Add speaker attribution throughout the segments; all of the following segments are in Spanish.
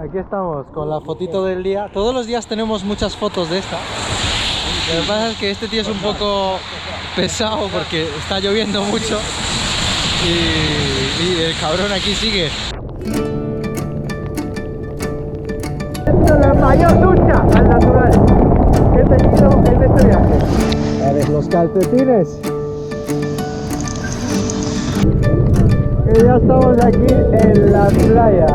Speaker 1: aquí estamos con la fotito del día. Todos los días tenemos muchas fotos de esta. Lo que pasa es que este tío es un poco pesado porque está lloviendo mucho y el cabrón aquí sigue. Esta es la mayor ducha al natural que he tenido en este viaje. A ver, los calcetines. Que ya estamos aquí en la playa.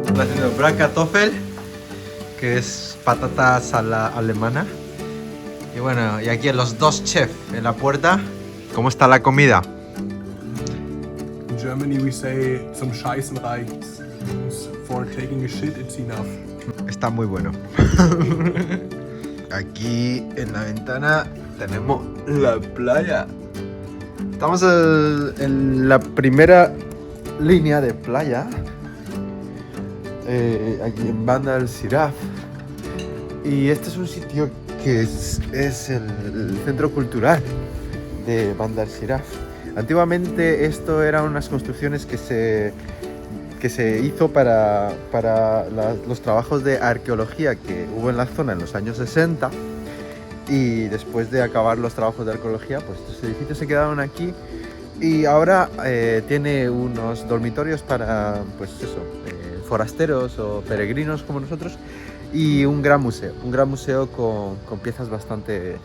Speaker 1: Estoy haciendo Bratkartoffel, que es patatas a la alemana. Y bueno, y aquí los dos chefs en la puerta. ¿Cómo está la comida?
Speaker 2: In Germany we say zum Scheißen reicht's. For taking a shit it's enough.
Speaker 1: Está muy bueno. Aquí en la ventana tenemos la playa. Estamos en la primera línea de playa. Aquí en Banda del Siraf. Y este es un sitio que es el centro cultural de Banda del Siraf. Antiguamente esto eran unas construcciones que se hizo para los trabajos de arqueología que hubo en la zona en los años 60, y después de acabar los trabajos de arqueología, pues estos edificios se quedaron aquí y ahora tiene unos dormitorios para, pues eso, forasteros o peregrinos como nosotros, y un gran museo con piezas bastante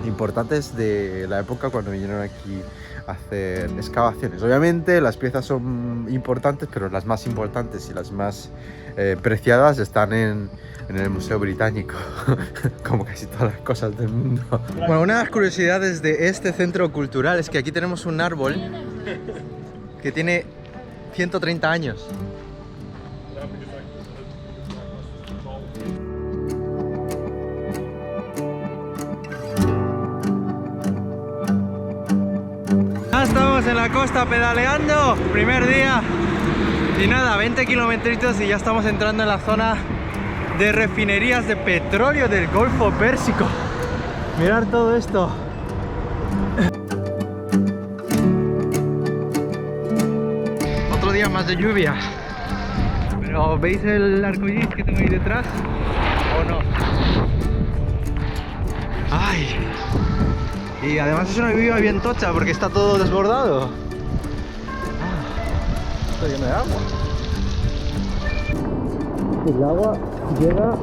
Speaker 1: importantes de la época cuando vinieron aquí a hacer excavaciones. Obviamente las piezas son importantes, pero las más importantes y las más preciadas están en el Museo Británico, como casi todas las cosas del mundo. Bueno, una de las curiosidades de este centro cultural es que aquí tenemos un árbol que tiene 130 años. Ya estamos en la costa pedaleando, primer día. Y nada, 20 kilometritos y ya estamos entrando en la zona de refinerías de petróleo del Golfo Pérsico. Mirad todo esto. Otro día más de lluvia. Pero ¿veis el arcoíris que tengo ahí detrás? ¿O no? ¡Ay! Y además es una lluvia bien tocha porque está todo desbordado. Está lleno de agua. El agua llega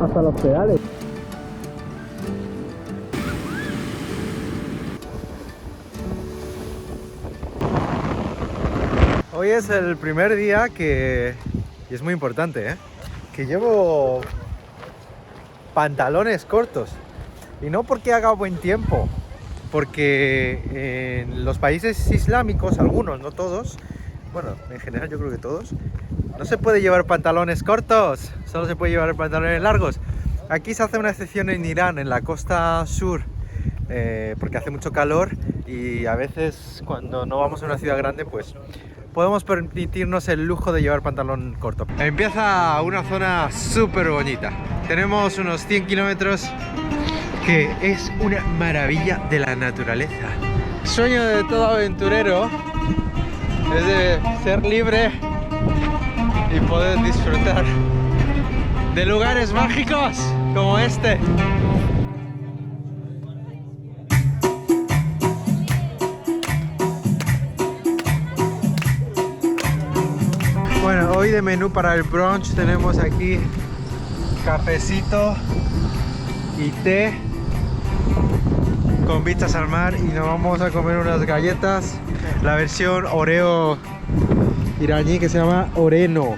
Speaker 1: hasta los pedales. Hoy es el primer día y es muy importante, que llevo pantalones cortos. Y no porque haga buen tiempo, porque en los países islámicos, algunos, no todos, bueno, en general yo creo que todos, no se puede llevar pantalones cortos, solo se puede llevar pantalones largos. Aquí se hace una excepción en Irán, en la costa sur, porque hace mucho calor y a veces cuando no vamos a una ciudad grande, pues podemos permitirnos el lujo de llevar pantalón corto. Empieza una zona súper bonita. Tenemos unos 100 kilómetros que es una maravilla de la naturaleza. El sueño de todo aventurero es de ser libre y poder disfrutar de lugares mágicos como este. Bueno, hoy de menú para el brunch tenemos aquí cafecito y té con vistas al mar, y nos vamos a comer unas galletas, la versión Oreo iraní que se llama Oreno.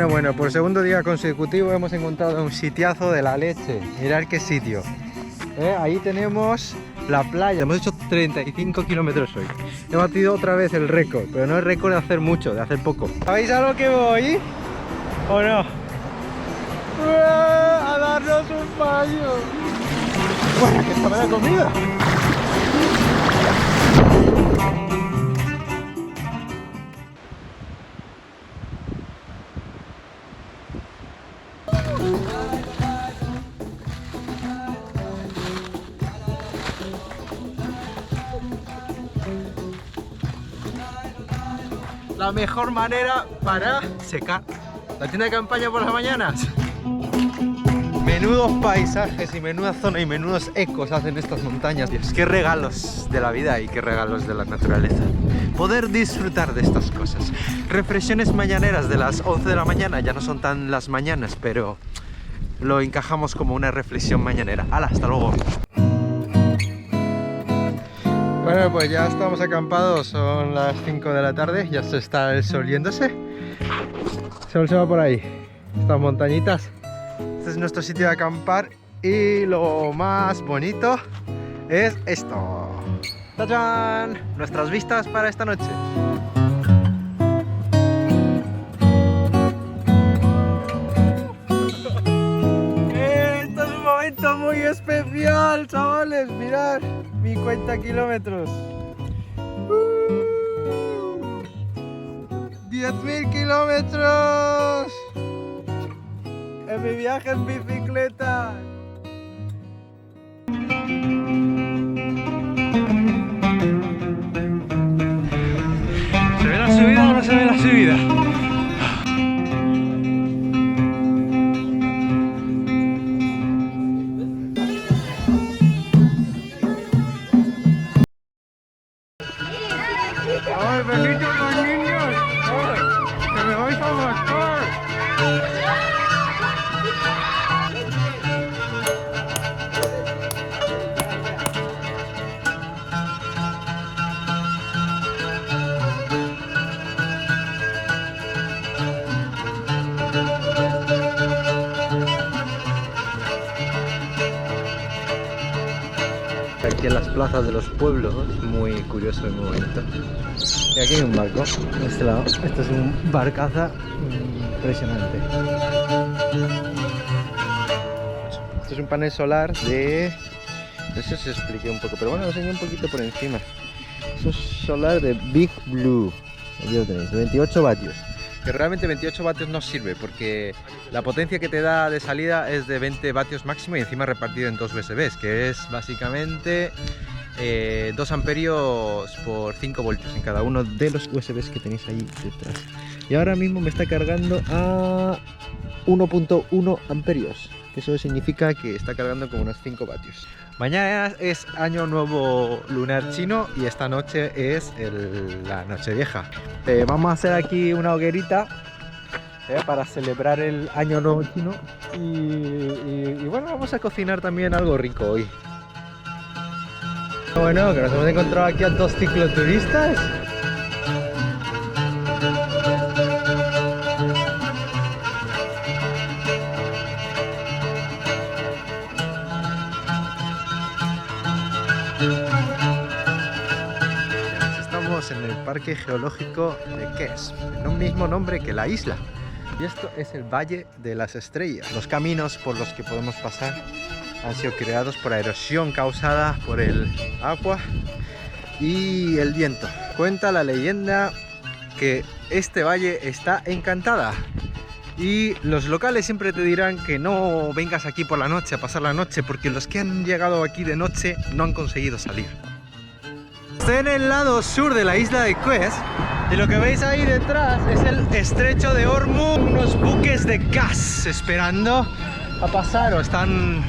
Speaker 1: Bueno, por segundo día consecutivo hemos encontrado un sitiazo de la leche. Mirad qué sitio. Ahí tenemos
Speaker 3: la playa. Hemos hecho 35 kilómetros hoy. He batido otra vez el récord, pero no el récord de hacer mucho, de hacer poco. ¿Sabéis a lo que voy? ¿O no? ¡A darnos un baño! ¡Bueno, que está buena comida! La mejor manera para secar la tienda de campaña por las mañanas. Menudos paisajes y menuda zona y menudos ecos hacen estas montañas. Dios, qué regalos de la vida y qué regalos de la naturaleza. Poder disfrutar de estas cosas. Reflexiones mañaneras de las 11 de la mañana, ya no son tan las mañanas, pero lo encajamos como una reflexión mañanera. ¡Hala, hasta luego! Bueno, pues ya estamos acampados, son las 5 de la tarde, ya se está el sol yéndose. El sol se va por ahí, estas montañitas. Este es nuestro sitio de acampar y lo más bonito es esto. ¡Tachán! Nuestras vistas para esta noche. Esto es un momento muy especial, chavales, mirad. Mi cuenta kilómetros. 10.000 kilómetros en mi viaje en bicicleta. ¿Se ve la subida o no se ve la subida? ¡Ay, besitos los niños! ¡Ay, que me vais a matar! Aquí en las plazas de los pueblos, muy curioso y muy bonito. Y aquí hay un barco, de este lado. Esto es un barcaza impresionante. Esto es un panel solar de... No sé si os expliqué un poco, pero bueno, os enseñé un poquito por encima. Esto es solar de Big Blue. Aquí lo tenéis, de 28 vatios. Que realmente 28 vatios no sirve porque la potencia que te da de salida es de 20 vatios máximo y encima repartido en dos USBs, que es básicamente 2 amperios por 5 voltios en cada uno de los USBs que tenéis ahí detrás. Y ahora mismo me está cargando a 1.1 amperios, que eso significa que está cargando como unos 5 vatios. Mañana es Año Nuevo Lunar Chino y esta noche es la Nochevieja. Vamos a hacer aquí una hoguerita para celebrar el Año Nuevo Chino y bueno, vamos a cocinar también algo rico hoy. Bueno, que nos hemos encontrado aquí a 2 cicloturistas. Estamos en el Parque Geológico de Kess, en un mismo nombre que la isla. Y esto es el Valle de las Estrellas. Los caminos por los que podemos pasar han sido creados por erosión causada por el agua y el viento. Cuenta la leyenda que este valle está encantada y los locales siempre te dirán que no vengas aquí por la noche a pasar la noche porque los que han llegado aquí de noche no han conseguido salir. Estoy en el lado sur de la isla de Kess y lo que veis ahí detrás es el estrecho de Hormuz, unos buques de gas esperando a pasar o están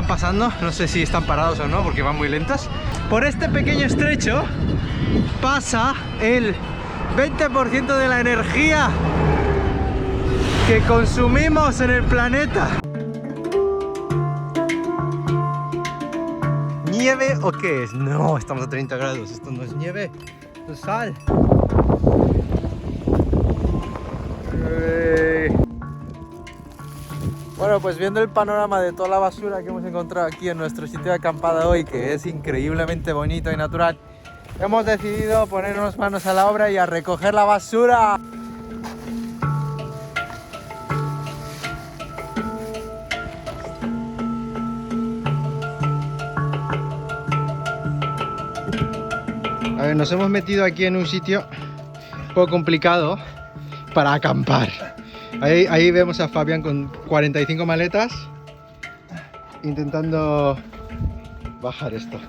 Speaker 3: pasando, no sé si están parados o no porque van muy lentos. Por este pequeño estrecho pasa el 20% de la energía que consumimos en el planeta. ¿Nieve o qué es? No, estamos a 30 grados, esto no es nieve, esto es sal. Bueno, Bueno, pues viendo el panorama de toda la basura que hemos encontrado aquí en nuestro sitio de acampada hoy, que es increíblemente bonito y natural, hemos decidido ponernos manos a la obra y a recoger la basura. A ver, nos hemos metido aquí en un sitio un poco complicado para acampar. Ahí vemos a Fabián con 45 maletas intentando bajar esto.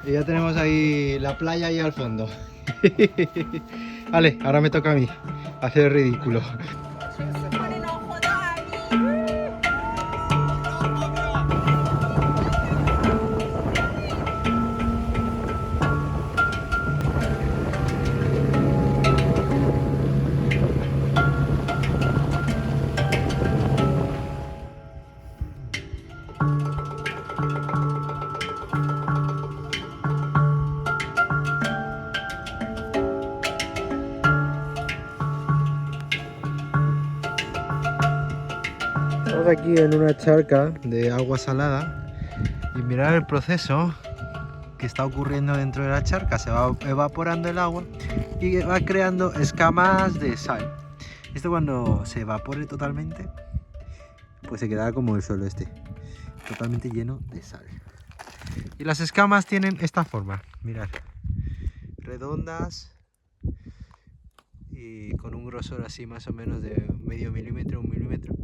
Speaker 3: Y ya tenemos ahí la playa ahí al fondo. Vale, ahora me toca a mí hacer el ridículo. Estamos aquí en una charca de agua salada y mirad el proceso que está ocurriendo dentro de la charca. Se va evaporando el agua y va creando escamas de sal. Esto cuando se evapore totalmente, pues se quedará como el suelo este, totalmente lleno de sal. Y las escamas tienen esta forma, mirad, redondas y con un grosor así más o menos de medio milímetro, 1 milímetro.